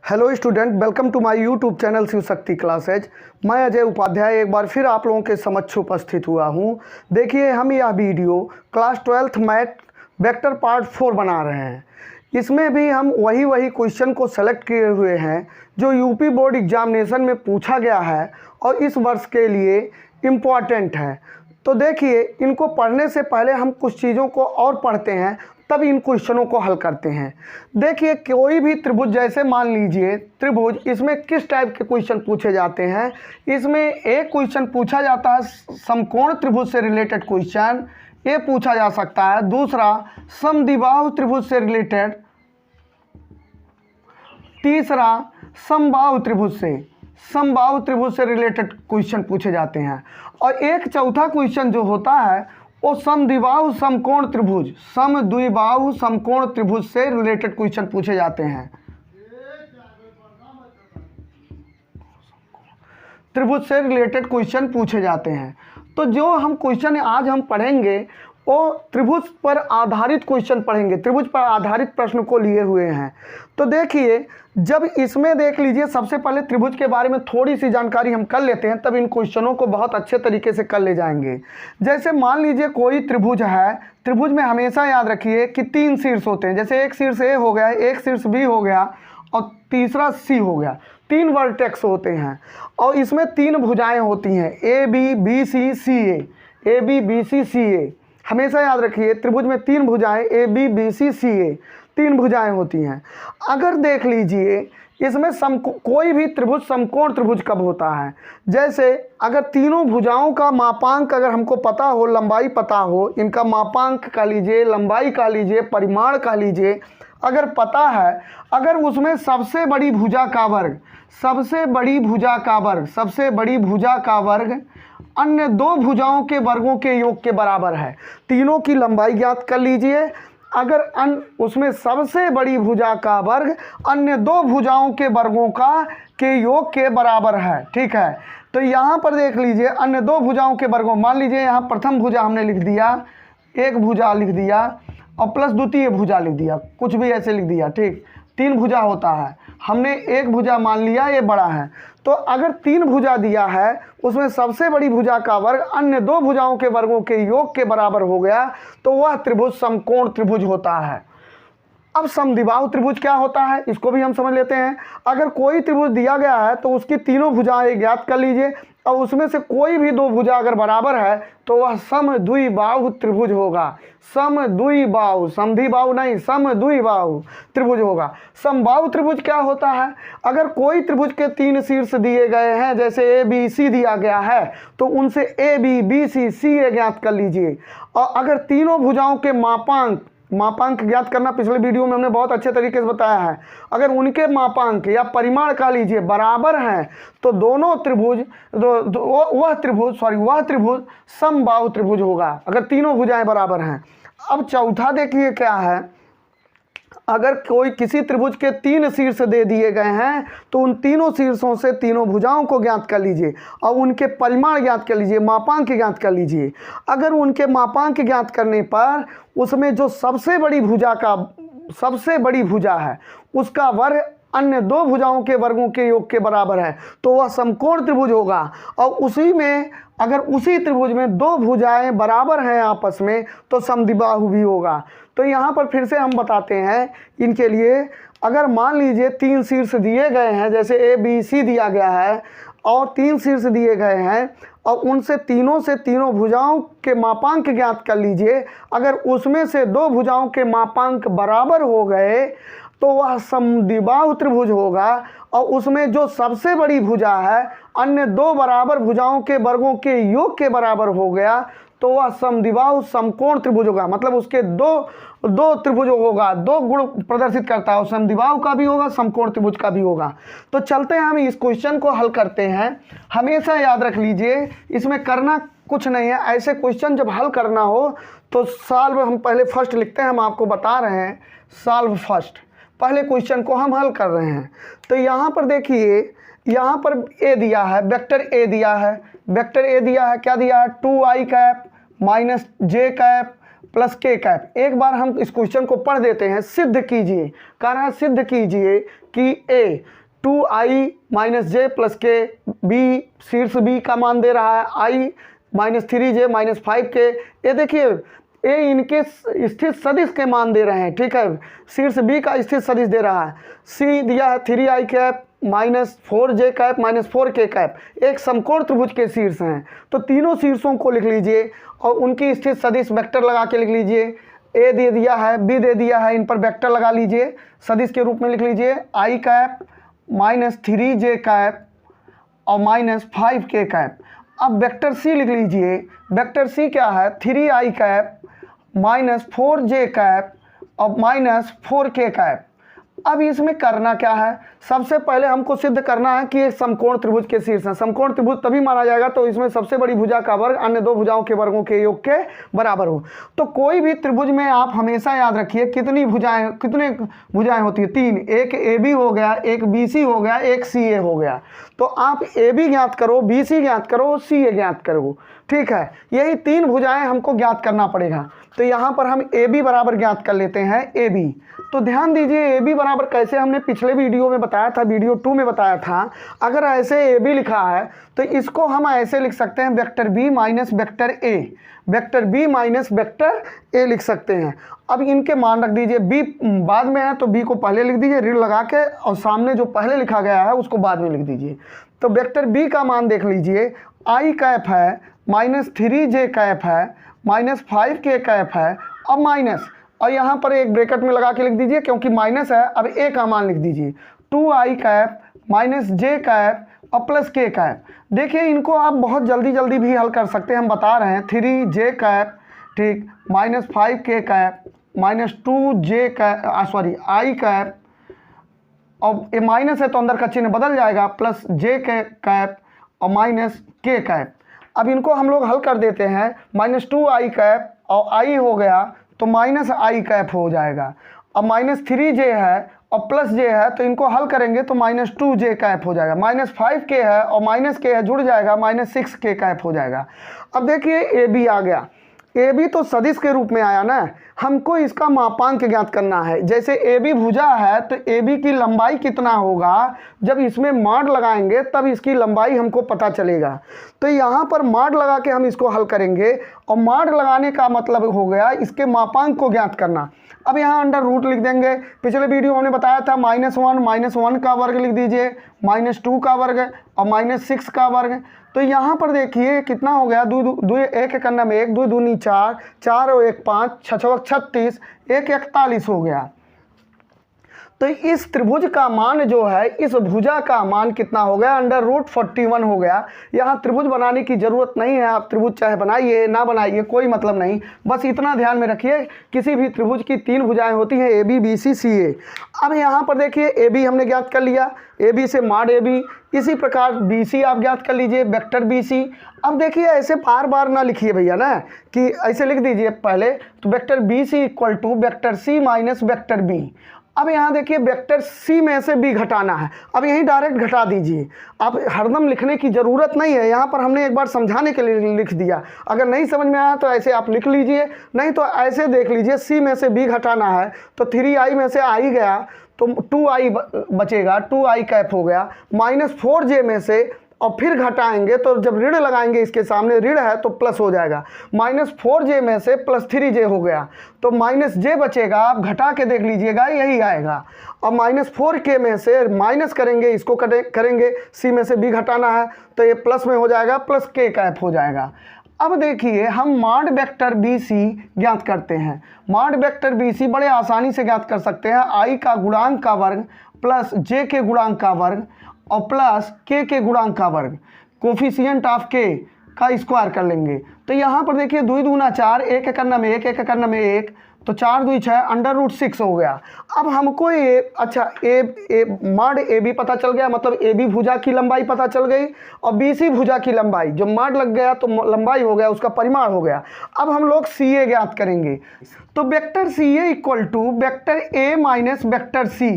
Hello student, welcome to my YouTube channel Shiv Shakti classes. मैं अजय उपाध्याय एक बार फिर आप लोगों के समक्ष उपस्थित हुआ हूं। देखिए, हम यह video class 12th math vector part 4 बना रहे हैं। इसमें भी हम वही क्वेश्चन को सेलेक्ट किए हुए हैं जो यूपी बोर्ड एग्जामिनेशन में पूछा गया है और इस वर्ष के लिए इम्पॉर्टेंट है। तो देखिए, इनको पढ़ने से पहले हम कुछ चीज़ों को और पढ़ते हैं, तब इन क्वेश्चनों को हल करते हैं। देखिए, कोई भी त्रिभुज, जैसे मान लीजिए त्रिभुज, इसमें किस टाइप के क्वेश्चन पूछे जाते हैं। इसमें एक क्वेश्चन पूछा जाता है समकोण त्रिभुज से रिलेटेड क्वेश्चन, ये पूछा जा सकता है। दूसरा समद्विबाहु त्रिभुज से रिलेटेड, तीसरा समबाहु त्रिभुज से रिलेटेड क्वेश्चन पूछे जाते हैं। और एक चौथा क्वेश्चन जो होता है वो समद्विबाहु समकोण त्रिभुज से रिलेटेड क्वेश्चन पूछे जाते हैं। त्रिभुज से रिलेटेड क्वेश्चन पूछे जाते हैं। तो जो हम क्वेश्चन आज हम पढ़ेंगे वो त्रिभुज पर आधारित क्वेश्चन पढ़ेंगे, त्रिभुज पर आधारित प्रश्न को लिए हुए हैं। तो देखिए, जब इसमें देख लीजिए, सबसे पहले त्रिभुज के बारे में थोड़ी सी जानकारी हम कर लेते हैं, तब इन क्वेश्चनों को बहुत अच्छे तरीके से कर ले जाएंगे। जैसे मान लीजिए कोई त्रिभुज है, त्रिभुज में हमेशा याद रखिए कि 3 शीर्ष होते हैं। जैसे एक शीर्ष ए हो गया, एक शीर्ष बी हो गया और तीसरा सी हो गया। 3 वर्टेक्स होते हैं और इसमें 3 भुजाएं होती हैं, ए बी बी सी सी ए। हमेशा याद रखिए, त्रिभुज में 3 भुजाएं ए बी बी सी सी ए, 3 भुजाएं होती हैं। अगर देख लीजिए, इसमें कोई भी त्रिभुज समकोण त्रिभुज कब होता है। जैसे अगर तीनों भुजाओं का मापांक अगर हमको पता हो, लंबाई पता हो, इनका मापांक कह लीजिए, लंबाई कह लीजिए, परिमाण कह लीजिए, अगर पता है, अगर उसमें सबसे बड़ी भुजा का वर्ग अन्य 2 भुजाओं के वर्गों के योग के बराबर है। तीनों की लंबाई ज्ञात कर लीजिए। अगर उसमें सबसे बड़ी भुजा का वर्ग अन्य 2 भुजाओं के वर्गों के योग के बराबर है, ठीक है। तो यहाँ पर देख लीजिए, अन्य 2 भुजाओं के वर्गों, मान लीजिए यहाँ प्रथम भुजा हमने लिख दिया, एक भुजा लिख दिया और प्लस द्वितीय भुजा लिख दिया, कुछ भी ऐसे लिख दिया, ठीक। 3 भुजा होता है, हमने एक भुजा मान लिया, ये बड़ा है। तो अगर 3 भुजा दिया है, उसमें सबसे बड़ी भुजा का वर्ग अन्य 2 भुजाओं के वर्गों के योग के बराबर हो गया, तो वह त्रिभुज समकोण त्रिभुज होता है। अब समद्विबाहु त्रिभुज क्या होता है, इसको भी हम समझ लेते हैं। अगर कोई त्रिभुज दिया गया है तो उसकी तीनों भुजाएं ज्ञात कर लीजिए और उसमें से कोई भी 2 भुजा अगर बराबर है तो वह समद्विबाहु त्रिभुज होगा। समद्विबाहु, समद्विबाहु नहीं, समद्विबाहु त्रिभुज होगा। समबाहु त्रिभुज क्या होता है, अगर कोई त्रिभुज के 3 शीर्ष दिए गए हैं, जैसे ए बी सी दिया गया है, तो उनसे ए बी बी सी सी ए ज्ञात कर लीजिए। और अगर तीनों भुजाओं के मापांक ज्ञात करना पिछले वीडियो में हमने बहुत अच्छे तरीके से बताया है, अगर उनके मापांक या परिमाण कह लीजिए बराबर हैं, तो दोनों त्रिभुज वह त्रिभुज समबाहु त्रिभुज होगा, अगर तीनों भुजाएं बराबर हैं। अब चौथा देखिए क्या है, अगर कोई किसी त्रिभुज के 3 शीर्ष दे दिए गए हैं तो उन तीनों शीर्षों से तीनों भुजाओं को ज्ञात कर लीजिए और उनके परिमाण ज्ञात कर लीजिए, मापांक ज्ञात कर लीजिए। अगर उनके मापांक ज्ञात करने पर उसमें जो सबसे बड़ी भुजा है उसका वर्ग अन्य 2 भुजाओं के वर्गों के योग के बराबर है, तो वह समकोण त्रिभुज होगा। और उसी त्रिभुज में 2 भुजाएं बराबर हैं आपस में, तो समद्विबाहु भी होगा। तो यहाँ पर फिर से हम बताते हैं इनके लिए। अगर मान लीजिए 3 शीर्ष दिए गए हैं, जैसे ए बी सी दिया गया है और 3 शीर्ष दिए गए हैं और उनसे तीनों भुजाओं के मापांक ज्ञात कर लीजिए। अगर उसमें से 2 भुजाओं के मापांक बराबर हो गए तो वह समद्विबाहु त्रिभुज होगा। और उसमें जो सबसे बड़ी भुजा है अन्य 2 बराबर भुजाओं के वर्गों के योग के बराबर हो गया, तो वह समद्विबाहु समकोण त्रिभुज होगा। मतलब उसके दो त्रिभुज होगा, 2 गुण प्रदर्शित करता है, समद्विबाहु का भी होगा, समकोण त्रिभुज का भी होगा। तो चलते हैं, हम इस क्वेश्चन को हल करते हैं। हमेशा याद रख लीजिए, इसमें करना कुछ नहीं है। ऐसे क्वेश्चन जब हल करना हो तो सॉल्व हम पहले फर्स्ट लिखते हैं, हम आपको बता रहे हैं सॉल्व फर्स्ट। पहले क्वेश्चन को हम हल कर रहे हैं। तो यहाँ पर देखिए, यहाँ पर ए दिया है, वेक्टर ए दिया है, क्या दिया है, 2i कैप माइनस जे कैप प्लस के कैप। एक बार हम इस क्वेश्चन को पढ़ देते हैं। सिद्ध कीजिए, कह रहा है सिद्ध कीजिए कि ए 2i माइनस जे प्लस के, बी शीर्ष बी का मान दे रहा है i minus 3j minus 5k। ये देखिए ए इनके स्थित सदिश के मान दे रहे हैं, ठीक है, शीर्ष बी का स्थित सदिश दे रहा है। सी दिया है 3i cap minus 4j cap minus 4k cap, एक समकोण त्रिभुज के शीर्ष हैं। तो तीनों शीर्षों को लिख लीजिए और उनकी स्थित सदिश वेक्टर लगा के लिख लीजिए। ए दे दिया है, बी दे दिया है, इन पर वेक्टर लगा लीजिए, सदिश के रूप में लिख लीजिए i cap minus 3j cap और माइनस 5k कैप। अब वेक्टर सी लिख लीजिए। वेक्टर सी क्या है, 3i cap minus 4j cap और माइनस 4k कैप। अब इसमें करना क्या है, सबसे पहले हमको सिद्ध करना है कि एक समकोण त्रिभुज के शीर्ष है। समकोण त्रिभुज तभी माना जाएगा तो इसमें सबसे बड़ी भुजा का वर्ग अन्य दो भुजाओं के वर्गों के योग के बराबर हो। तो कोई भी त्रिभुज में आप हमेशा याद रखिए कितनी भुजाएं होती है, 3। एक AB हो गया, एक BC हो गया, एक CA हो गया। तो आप AB ज्ञात करो, BC ज्ञात करो, CA ज्ञात करो, ठीक है। यही 3 भुजाएं हमको ज्ञात करना पड़ेगा। तो यहाँ पर हम AB बराबर ज्ञात कर लेते हैं AB। तो ध्यान दीजिए AB बराबर कैसे, हमने पिछले वीडियो में बताया था, वीडियो 2 में बताया था। अगर ऐसे AB लिखा है तो इसको हम ऐसे लिख सकते हैं vector B minus vector A, vector B minus vector A लिख सकते हैं। अब इनके मान रख दीजिए, B बाद में है तो B को पहले लिख दीजिए ऋण लगा के, और सामने जो पहले लिखा गया है उसको बाद में लिख दीजिए। तो वेक्टर B का मान देख लीजिए, i कैप है माइनस 3j कैप है माइनस 5k कैप है और माइनस, और यहाँ पर एक ब्रैकेट में लगा के लिख दीजिए क्योंकि माइनस है। अब a का मान लिख दीजिए 2i cap minus j cap और प्लस k कैप। देखिए इनको आप बहुत जल्दी भी हल कर सकते हैं, हम बता रहे हैं। 3j कैप, ठीक, minus 5k cap minus 2j cap, sorry i cap, और ये माइनस है तो अंदर का चिन्ह बदल जाएगा, प्लस j कैप और माइनस k कैप। अब इनको हम लोग हल कर देते हैं, माइनस 2i कैप और i हो गया तो माइनस i कैप हो जाएगा। अब माइनस 3j है और प्लस j है तो इनको हल करेंगे तो माइनस 2j कैप हो जाएगा। माइनस 5k है और माइनस k है, जुड़ जाएगा, माइनस 6k कैप हो जाएगा। अब देखिए AB आ गया। AB तो सदिश के रूप में आया ना, हमको इसका मापांक ज्ञात करना है। जैसे AB भुजा है तो AB की लंबाई कितना होगा, जब इसमें माड लगाएंगे तब इसकी लंबाई हमको पता चलेगा। तो यहाँ पर माड लगा के हम इसको हल करेंगे, और माड लगाने का मतलब हो गया इसके मापांक को ज्ञात करना। अब यहाँ अंडर रूट लिख देंगे। पिछले वीडियो हमने बताया था -1 का वर्ग लिख दीजिए, -2 का वर्ग और -6 का वर्ग। तो यहाँ पर देखिए कितना हो गया, 2 1 करना में 1, 2 दूनी 4, 4 और 1 5, 6 36, 1 41 हो गया। तो इस त्रिभुज का मान जो है, इस भुजा का मान कितना हो गया, √41 हो गया। यहाँ त्रिभुज बनाने की ज़रूरत नहीं है, आप त्रिभुज चाहे बनाइए ना बनाइए कोई मतलब नहीं, बस इतना ध्यान में रखिए किसी भी त्रिभुज की 3 भुजाएं होती हैं, AB BC CA। अब यहाँ पर देखिए AB हमने ज्ञात कर लिया, AB से माड AB, इसी प्रकार BC आप ज्ञात कर लीजिए, वेक्टर BC। अब देखिए ऐसे बार बार ना लिखिए भैया ना, कि ऐसे लिख दीजिए पहले, तो vector BC equal to vector C minus vector B। अब यहाँ देखिए वेक्टर C में से B घटाना है, अब यहीं डायरेक्ट घटा दीजिए, आप हरदम लिखने की ज़रूरत नहीं है। यहाँ पर हमने एक बार समझाने के लिए लिख दिया, अगर नहीं समझ में आया तो ऐसे आप लिख लीजिए, नहीं तो ऐसे देख लीजिए, C में से B घटाना है तो 3i में से i गया तो 2i बचेगा, 2i कैप हो गया, माइनस 4j में से, और फिर घटाएंगे तो जब ऋण लगाएंगे इसके सामने, ऋण है तो प्लस हो जाएगा, माइनस 4j में से प्लस 3j हो गया तो माइनस j बचेगा, आप घटा के देख लीजिएगा यही आएगा। और माइनस 4k में से माइनस करेंगे, इसको करेंगे, C में से B घटाना है तो ये प्लस में हो जाएगा, प्लस k कैप हो जाएगा। अब देखिए हम माड वेक्टर BC ज्ञात करते हैं। माड वेक्टर BC बड़े आसानी से ज्ञात कर सकते हैं, i का गुणांक का वर्ग प्लस j के गुणांक का वर्ग और प्लस k के गुणांक का वर्ग, कोफिशिएंट ऑफ k का स्क्वायर कर लेंगे। तो यहाँ पर देखिए 2 दूना 4, 1 करना में 1, 1 करना में 1, तो 4 2 6, √6 हो गया। अब हमको ये, अच्छा माड AB पता चल गया, मतलब AB भुजा की लंबाई पता चल गई, और BC भुजा की लंबाई, जो माड लग गया तो लंबाई हो गया, उसका परिमाण हो गया। अब हम लोग CA ज्ञात करेंगे, तो vector CA equal to vector A minus vector C।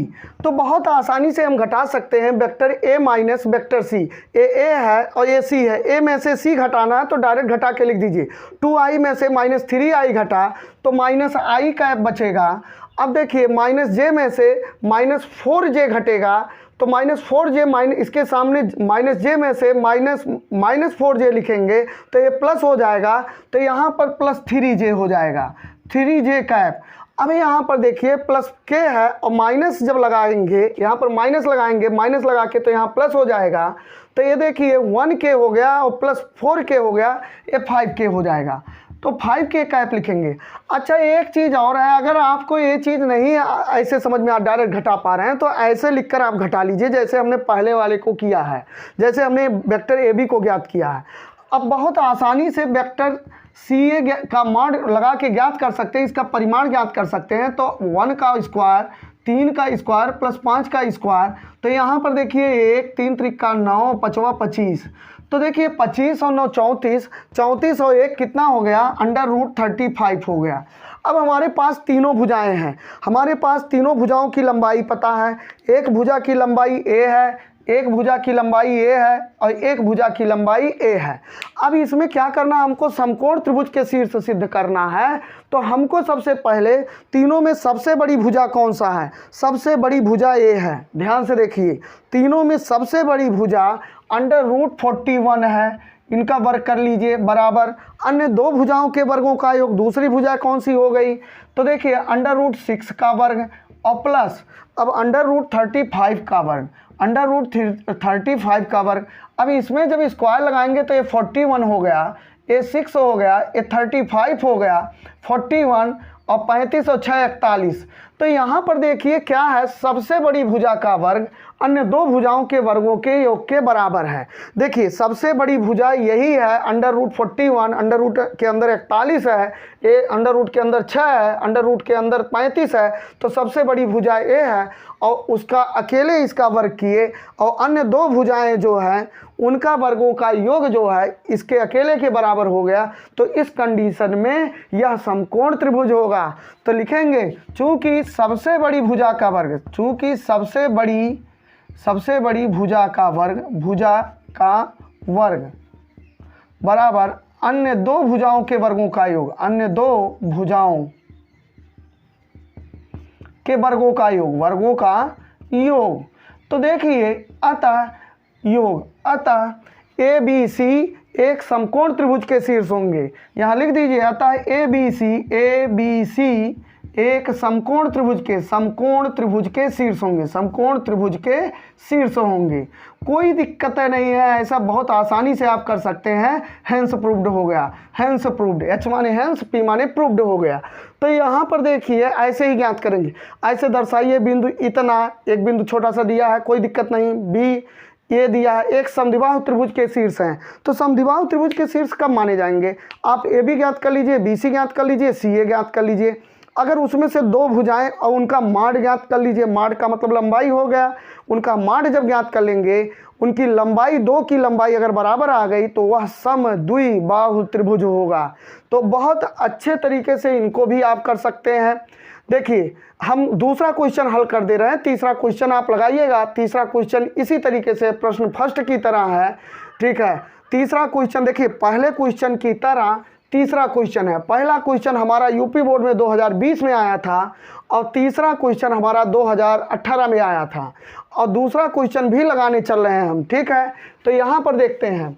तो बहुत आसानी से हम घटा सकते हैं vector A minus vector C। A है और ये C है, A में से C घटाना है तो डायरेक्ट घटा के लिख दीजिए, 2i में से -3i घटा तो माइनस आई कैप बचेगा। अब देखिए माइनस जे में से माइनस 4j घटेगा, तो माइनस 4j इसके सामने माइनस जे में से माइनस 4j लिखेंगे तो ये प्लस हो जाएगा, तो यहाँ पर प्लस 3j हो जाएगा, 3j कैप। अब यहाँ पर देखिए प्लस k है और माइनस जब लगाएंगे, यहाँ पर माइनस लगाएंगे, माइनस लगा के तो यहाँ प्लस हो जाएगा, तो ये देखिए 1k हो गया और प्लस 4k हो गया, ये 5k हो जाएगा, तो 5k कैप लिखेंगे। अच्छा एक चीज़ और है, अगर आपको ये चीज़ नहीं ऐसे समझ में आप डायरेक्ट घटा पा रहे हैं तो ऐसे लिखकर आप घटा लीजिए, जैसे हमने पहले वाले को किया है, जैसे हमने वेक्टर ए बी को ज्ञात किया है। अब बहुत आसानी से वेक्टर सी ए का मान लगा के ज्ञात कर सकते हैं, इसका परिमाण ज्ञात कर सकते हैं। तो 1 का स्क्वायर, 3 का स्क्वायर प्लस 5 का स्क्वायर, तो यहाँ पर देखिए 1 3 त्रिका 9 5वां 25, तो देखिए 25 और 9 34, 34 और 1 कितना हो गया, √35 हो गया। अब हमारे पास तीनों भुजाएं हैं, हमारे पास तीनों भुजाओं की लंबाई पता है, एक भुजा की लंबाई a है, एक भुजा की लंबाई a है और एक भुजा की लंबाई a है। अब इसमें क्या करना, हमको समकोण त्रिभुज के शीर्ष सिद्ध करना है। तो हमको सबसे पहले तीनों में सबसे बड़ी भुजा कौन सा है, सबसे बड़ी भुजा a है। ध्यान से देखिए, तीनों में सबसे बड़ी भुजा √41 है, इनका वर्ग कर लीजिए बराबर अन्य दो भुजाओं के वर्गों का योग। दूसरी भुजा कौन सी हो गई, तो देखिए √6 का वर्ग और प्लस अब √35 का वर्ग, √35 का वर्ग। अब इसमें जब स्क्वायर लगाएंगे तो ये 41 हो गया, ये 6 हो गया, ये 35 हो गया, 41 और 35 और 6 41। तो यहाँ पर देखिए क्या है, सबसे बड़ी भुजा का वर्ग अन्य दो भुजाओं के वर्गों के योग के बराबर है। देखिए सबसे बड़ी भुजा यही है, √41, अंडर रूट के अंदर 41 है, ए अंडर रूट के अंदर 6 है, अंडर रूट के अंदर 35 है, तो सबसे बड़ी भुजा ए है और उसका अकेले इसका वर्ग किए और अन्य दो भुजाएं जो हैं उनका वर्गों का योग जो है इसके अकेले के बराबर हो गया। तो इस कंडीशन में यह समकोण त्रिभुज होगा। तो लिखेंगे चूंकि सबसे बड़ी भुजा का वर्ग, चूंकि सबसे बड़ी भुजा का वर्ग बराबर अन्य दो भुजाओं के वर्गों का योग, अन्य दो भुजाओं के वर्गों का योग, तो देखिए अतः ए बी सी एक समकोण त्रिभुज के शीर्ष होंगे। यहाँ लिख दीजिए अतः ए बी सी एक समकोण त्रिभुज के शीर्ष होंगे। कोई दिक्कत नहीं है, ऐसा बहुत आसानी से आप कर सकते हैं। हेंस प्रूव्ड हो गया, हेंस प्रूव्ड, एच माने हेंस, पी माने प्रूव्ड हो गया। तो यहाँ पर देखिए ऐसे ही ज्ञात करेंगे, ऐसे दर्शाइए बिंदु इतना, एक बिंदु छोटा सा दिया है, कोई दिक्कत नहीं, बी ये दिया है, एक समद्विबाहु त्रिभुज के शीर्ष हैं। तो समद्विबाहु त्रिभुज के शीर्ष कब माने जाएंगे, आप ए बी ज्ञात कर लीजिए, बी सी ज्ञात कर लीजिए, सी ए ज्ञात कर लीजिए। अगर उसमें से दो भुजाएं और उनका माड ज्ञात कर लीजिए, माड का मतलब लंबाई हो गया, उनका माड जब ज्ञात कर लेंगे, उनकी लंबाई, दो की लंबाई अगर बराबर आ गई तो वह समद्विबाहु त्रिभुज होगा। तो बहुत अच्छे तरीके से इनको भी आप कर सकते हैं। देखिए हम दूसरा क्वेश्चन हल कर दे रहे हैं, तीसरा क्वेश्चन आप लगाइएगा। तीसरा क्वेश्चन इसी तरीके से प्रश्न फर्स्ट की तरह है, ठीक है। तीसरा क्वेश्चन देखिए पहले क्वेश्चन की तरह तीसरा क्वेश्चन है। पहला क्वेश्चन हमारा यूपी बोर्ड में 2020 में आया था और तीसरा क्वेश्चन हमारा 2018 में आया था और दूसरा क्वेश्चन भी लगाने चल रहे हैं हम, ठीक है। तो यहाँ पर देखते हैं,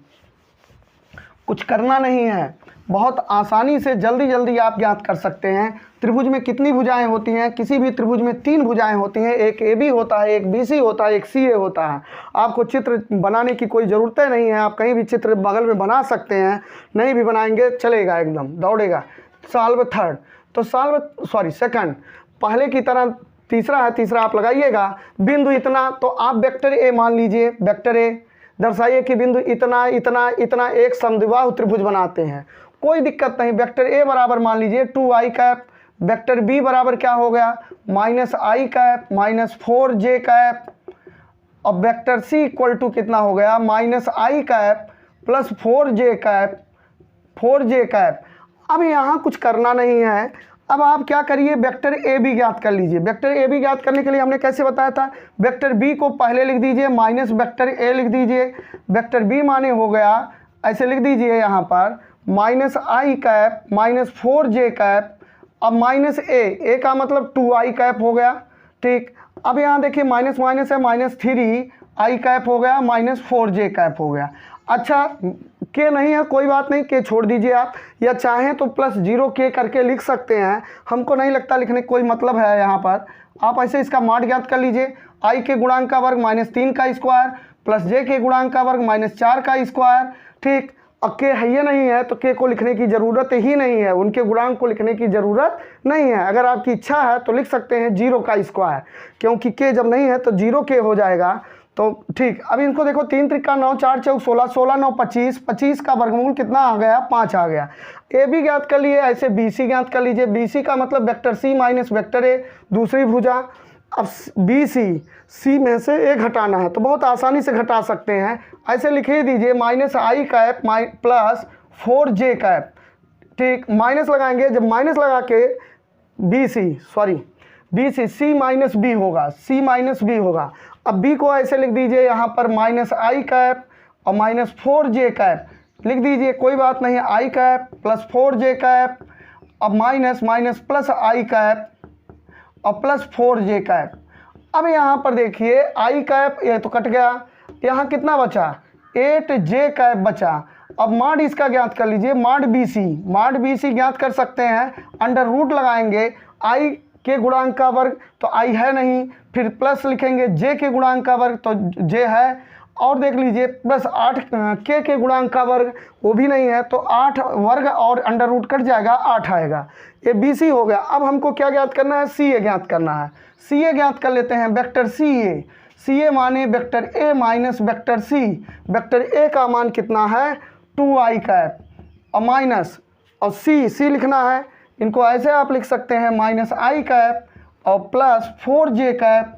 कुछ करना नहीं है, बहुत आसानी से जल्दी आप ज्ञात कर सकते हैं। त्रिभुज में कितनी भुजाएं होती हैं, किसी भी त्रिभुज में 3 भुजाएं होती हैं, एक ए बी होता है, एक बी सी होता है, एक सी ए होता है। आपको चित्र बनाने की कोई ज़रूरत नहीं है, आप कहीं भी चित्र बगल में बना सकते हैं, नहीं भी बनाएंगे चलेगा, एकदम दौड़ेगा। सॉल्व थर्ड, तो सेकंड, पहले की तरह तीसरा है, तीसरा आप लगाइएगा। बिंदु इतना, तो आप वेक्टर ए मान लीजिए, वेक्टर ए दर्शाइए कि बिंदु इतना इतना इतना एक समद्विबाहु त्रिभुज बनाते हैं, कोई दिक्कत नहीं। वेक्टर ए बराबर मान लीजिए 2i कैप, वेक्टर बी बराबर क्या हो गया -i कैप -4j कैप, और वेक्टर सी इक्वल टू कितना हो गया -i cap plus 4j cap. अब यहाँ कुछ करना नहीं है, अब आप क्या करिए, वेक्टर ए बी ज्ञात कर लीजिए। वेक्टर ए बी ज्ञात करने के लिए हमने कैसे बताया था, वेक्टर बी को पहले लिख दीजिए माइनस वेक्टर ए लिख दीजिए। वेक्टर बी माने हो गया, ऐसे लिख दीजिए यहाँ पर -i कैप -4j कैप अब माइनस ए का मतलब 2i कैप हो गया। ठीक, अब यहाँ देखिए माइनस माइनस है, -3i कैप हो गया, -4j कैप हो गया। अच्छा के नहीं है, कोई बात नहीं, के छोड़ दीजिए आप, या चाहें तो +0k करके लिख सकते हैं, हमको नहीं लगता लिखने कोई मतलब है यहाँ पर। आप ऐसे इसका मॉड ज्ञात कर लीजिए, i के गुणांक का वर्ग -3 का स्क्वायर प्लस j के गुणांक का वर्ग -4 का स्क्वायर। ठीक, अब के है ये नहीं है तो के को लिखने की ज़रूरत ही नहीं है, उनके गुणांक को लिखने की ज़रूरत नहीं है। अगर आपकी इच्छा है तो लिख सकते हैं 0 का स्क्वायर, क्योंकि के जब नहीं है तो 0k हो जाएगा। तो ठीक, अब इनको देखो, 3 त्रिका 9, 4 चौक 16, 16 9 25, 25 का वर्गमूल कितना आ गया, 5 आ गया। ए भी ज्ञात कर लिए, ऐसे बी सी ज्ञात कर लीजिए। बी सी का मतलब vector C minus vector A, दूसरी भुजा। अब बी सी में से ए घटाना है तो बहुत आसानी से घटा सकते हैं, ऐसे लिख ही दीजिए -i cap plus 4j cap. ठीक, माइनस लगाएंगे, जब माइनस लगा के बी सी सी माइनस बी होगा, सी माइनस बी होगा। अब बी को ऐसे लिख दीजिए यहाँ पर -i कैप और -4j कैप लिख दीजिए, कोई बात नहीं, i cap plus 4j cap, अब minus minus plus i cap और प्लस 4j कैप। अब यहाँ पर देखिए i कैप ये तो कट गया, यहाँ कितना बचा, 8j कैप बचा। अब मॉड इसका ज्ञात कर लीजिए, मॉड बी सी ज्ञात कर सकते हैं, अंडर रूट लगाएंगे, i के गुणांक का वर्ग तो i है नहीं, फिर प्लस लिखेंगे j के गुणांक का वर्ग तो j है, और देख लीजिए प्लस 8 के गुणांक का वर्ग वो भी नहीं है, तो 8 वर्ग और अंडर रूट कट जाएगा, 8 आएगा। ये बी सी हो गया। अब हमको क्या ज्ञात करना है, सी ए ज्ञात करना है। सी ए ज्ञात कर लेते हैं, वेक्टर सी ए माने vector A minus vector C. Vector A का मान कितना है, 2i कैप और माइनस, और सी लिखना है, इनको ऐसे आप लिख सकते हैं -i कैप और प्लस 4j कैप,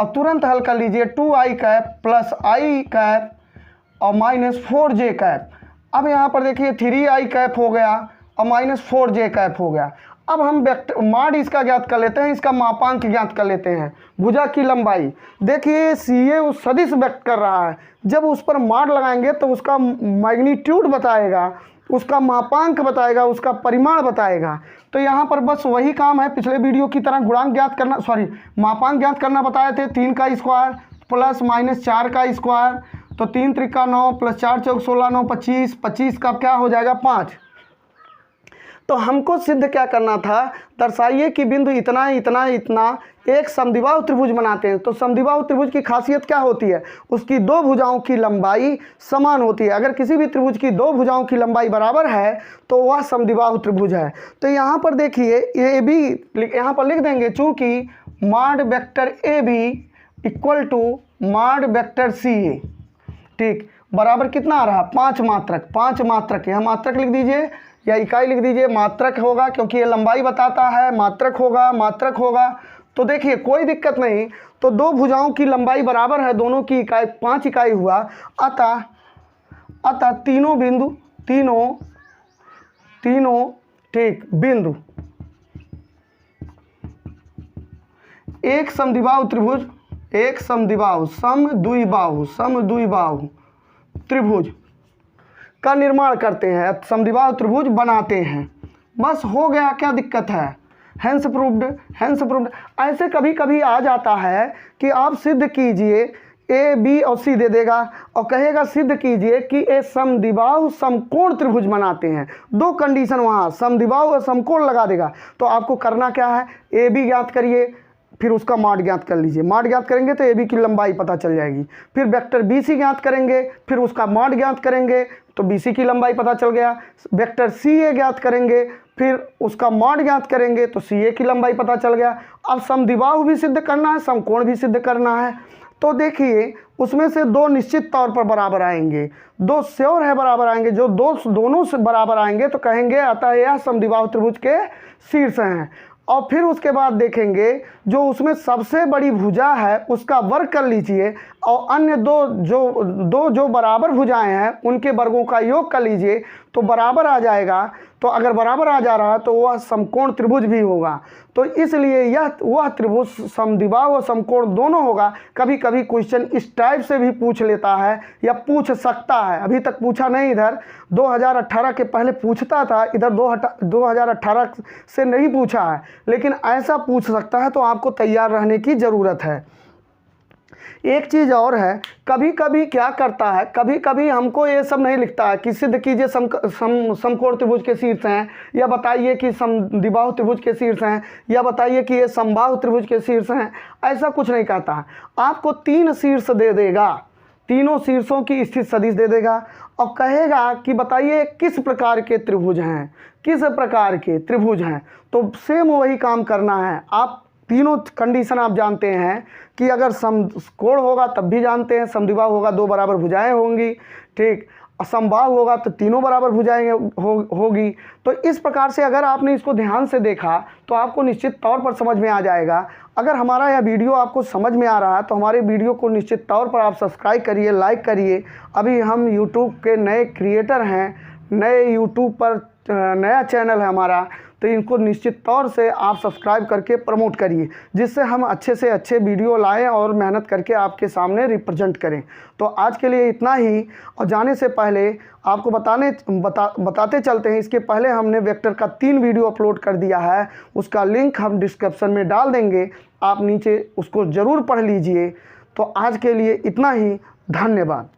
और तुरंत हल कर लीजिए, 2i cap plus i cap और -4j कैप। अब यहाँ पर देखिए 3i कैप हो गया और -4j कैप हो गया। अब हम वेक्टर मॉड इसका ज्ञात कर लेते हैं, इसका मापांक ज्ञात कर लेते हैं, भुजा की लंबाई। देखिए CA उस सदिश व्यक्त कर रहा है, जब उस पर मॉड लगाएंगे तो उसका मैग्नीट्यूड बताएगा, उसका मापांक बताएगा, उसका परिमाण बताएगा। तो यहाँ पर बस वही काम है, पिछले वीडियो की तरह गुणांक ज्ञात करना, मापांक ज्ञात करना बताए थे, 3 का स्क्वायर प्लस -4 का स्क्वायर, तो 3 त्रिका 9 प्लस 4 चौक 16 9 25, 25 का क्या हो जाएगा, 5। तो हमको सिद्ध क्या करना था, दर्शाइए कि बिंदु इतना इतना इतना एक समद्विबाहु त्रिभुज बनाते हैं। तो समद्विबाहु त्रिभुज की खासियत क्या होती है, उसकी दो भुजाओं की लंबाई समान होती है। अगर किसी भी त्रिभुज की दो भुजाओं की लंबाई बराबर है तो वह समद्विबाहु त्रिभुज है। तो यहाँ पर देखिए ए बी यहाँ पर लिख देंगे, चूँकि mod vector A B equal to mod vector C A, ठीक, बराबर कितना आ रहा, 5 मात्रक। 5 मात्रक, यह मात्रक लिख दीजिए या इकाई लिख दीजिए, मात्रक होगा क्योंकि ये लंबाई बताता है, मात्रक होगा। तो देखिए कोई दिक्कत नहीं, तो दो भुजाओं की लंबाई बराबर है, दोनों की इकाई 5 इकाई हुआ, अतः तीनों बिंदु ठीक बिंदु एक समद्विबाहु त्रिभुज, एक समद्विबाहु त्रिभुज का निर्माण करते हैं, समद्विबाहु त्रिभुज बनाते हैं। बस हो गया, क्या दिक्कत है, हेंस प्रूव्ड। ऐसे कभी कभी आ जाता है कि आप सिद्ध कीजिए, ए बी और सी दे देगा और कहेगा सिद्ध कीजिए कि ए समद्विबाहु समकोण त्रिभुज बनाते हैं। दो कंडीशन वहाँ समद्विबाहु और समकोण लगा देगा। तो आपको करना क्या है, ए बी ज्ञात करिए, फिर उसका मॉड ज्ञात कर लीजिए। मॉड ज्ञात करेंगे तो ए बी की लंबाई पता चल जाएगी। फिर वेक्टर बी सी ज्ञात करेंगे, फिर उसका मॉड ज्ञात करेंगे तो बी सी की लंबाई पता चल गया। वेक्टर सी ए ज्ञात करेंगे, फिर उसका मॉड ज्ञात करेंगे तो सी ए की लंबाई पता चल गया। अब समद्विबाहु भी सिद्ध करना है, समकोण भी सिद्ध करना है। तो देखिए उसमें से दो निश्चित तौर पर बराबर आएंगे, दो श्योर है बराबर आएंगे। जो दोनों से बराबर आएंगे तो कहेंगे अतः यह समद्विबाहु त्रिभुज के शीर्ष हैं। और फिर उसके बाद देखेंगे जो उसमें सबसे बड़ी भुजा है उसका वर्ग कर लीजिए और अन्य दो जो बराबर भुजाएं हैं उनके वर्गों का योग कर लीजिए तो बराबर आ जाएगा। तो अगर बराबर आ जा रहा है तो वह समकोण त्रिभुज भी होगा। तो इसलिए यह वह त्रिभुज समद्विबाहु और समकोण दोनों होगा। कभी कभी क्वेश्चन इस टाइप से भी पूछ लेता है या पूछ सकता है, अभी तक पूछा नहीं, इधर 2018 के पहले पूछता था, इधर 2018 से नहीं पूछा है, लेकिन ऐसा पूछ सकता है। तो आपको तैयार रहने की ज़रूरत है। एक चीज़ और है, कभी कभी क्या करता है, कभी कभी हमको ये सब नहीं लिखता है कि सिद्ध कीजिए समकोण त्रिभुज के शीर्ष हैं, या बताइए कि समद्विबाहु त्रिभुज के शीर्ष हैं, या बताइए कि ये समबाहु त्रिभुज के शीर्ष हैं। ऐसा कुछ नहीं कहता है, आपको 3 शीर्ष दे देगा, तीनों शीर्षों की स्थित सदिश दे देगा और कहेगा कि बताइए किस प्रकार के त्रिभुज हैं, किस प्रकार के त्रिभुज हैं। तो सेम वही काम करना है। आप तीनों कंडीशन आप जानते हैं कि अगर समकोण होगा तब भी जानते हैं, समद्विबाहु होगा 2 बराबर भुजाएं होंगी, ठीक, समबाहु होगा तो तीनों बराबर भुजाएं होगी। तो इस प्रकार से अगर आपने इसको ध्यान से देखा तो आपको निश्चित तौर पर समझ में आ जाएगा। अगर हमारा यह वीडियो आपको समझ में आ रहा है तो हमारे वीडियो को निश्चित तौर पर आप सब्सक्राइब करिए, लाइक करिए। अभी हम यूट्यूब के नए क्रिएटर हैं, नए यूट्यूब पर नया चैनल है हमारा, तो इनको निश्चित तौर से आप सब्सक्राइब करके प्रमोट करिए, जिससे हम अच्छे से अच्छे वीडियो लाएं और मेहनत करके आपके सामने रिप्रेजेंट करें। तो आज के लिए इतना ही। और जाने से पहले आपको बताते चलते हैं, इसके पहले हमने वेक्टर का 3 वीडियो अपलोड कर दिया है, उसका लिंक हम डिस्क्रिप्शन में डाल देंगे, आप नीचे उसको ज़रूर पढ़ लीजिए। तो आज के लिए इतना ही, धन्यवाद।